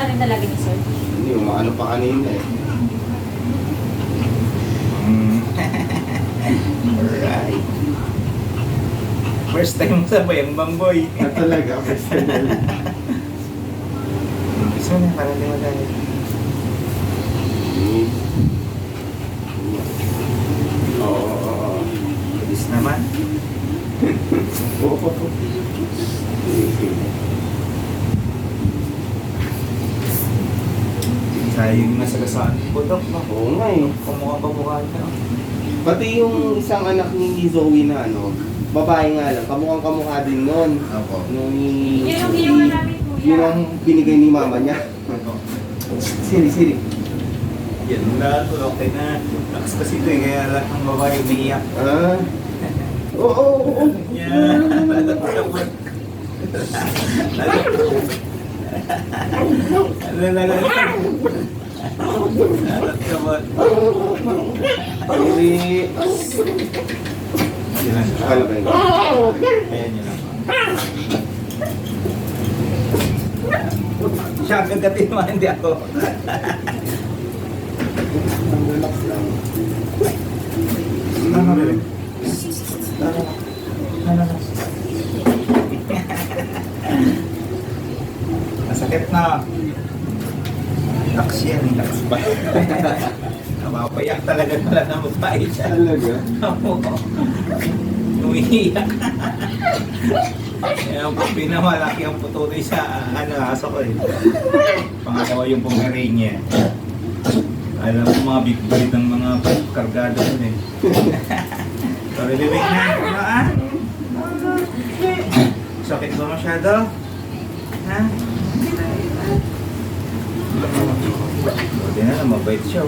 na rin talaga ni sir. Hindi, umaano pa kanina eh. Alright. First time mo sa bayang bangboy. Talaga, first time na lang. Gusto na, parang di magalit. Oo. Bilis naman. Oo. Sayang na sagasaan ng budok, no? Oo nga eh. Kamukha niya. Pati yung isang anak ni Zoe na ano, babae nga lang, kamukhang-kamukha din nun. Opo. Nung Yan ang ginawa namin kuya. yun ang binigay ni mama niya. Siri. Yan na, okay na. Lakas kasi ito eh, kaya lahat ng babae umiiyak. Ah. Oo. Yan. Lagot. Siri. Yan. Akala ba yun? Ayan yun lang. Siya ang gagatin mo, hindi ako. Relax lang. Ano rin? Masakit na. Laks yan, laks ba? Napapayak talaga pala na mabait siya. Talaga? Oo. Umiiyak. Kaya po pinamalaki ang putuloy sa aso ko eh. Pangalawa yung Pomeranian. Alam mo mga big breed ng mga kargado yun eh. Sorry, bibig na. Ano ah? Sakit ba masyado? Ha? Buti na lang, mabait siya.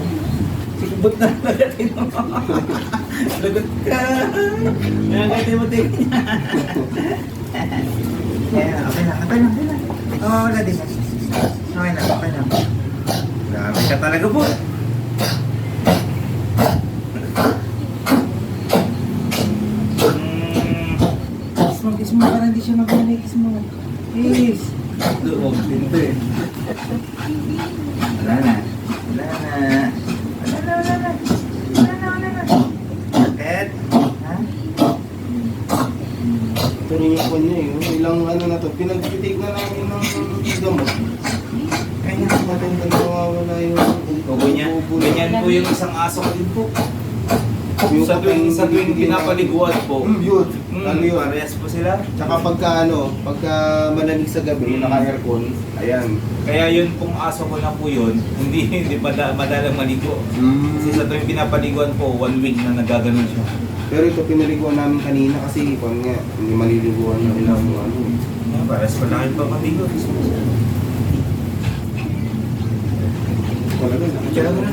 Sikubot na nagatin mo. Lagot ka. Nagatin mo din. Okay lang. Oo, wala din. Okay lang. Grabe ka talaga po. Kiss mo, parang hindi siya mag-alay. Kiss mo. Kiss. Doon, pinto eh. Wala na. Ed? Ha? Ito rin yung kanya eh. Ilang ano na to, pinagpitig na namin ng gamot. Kaya Matanda na nawawala yung ganyan po yung isang aso ko din po. Sa tuwing pinapaliguan po. Yun. Ano yun? Parehas po sila. Tsaka pagka malamig sa gabi, naka-aircon, ayan. Kaya yun pong aso ko na po yun, hindi madalang maligo. Kasi sa tuwing pinapaliguan po, 1 week na nagaganon siya. Pero ito pinaliguan namin kanina kasi kung nga, hindi maliliguan na ilang ano. Parehas pa lang pa maligo. Talaga na. Diyan na.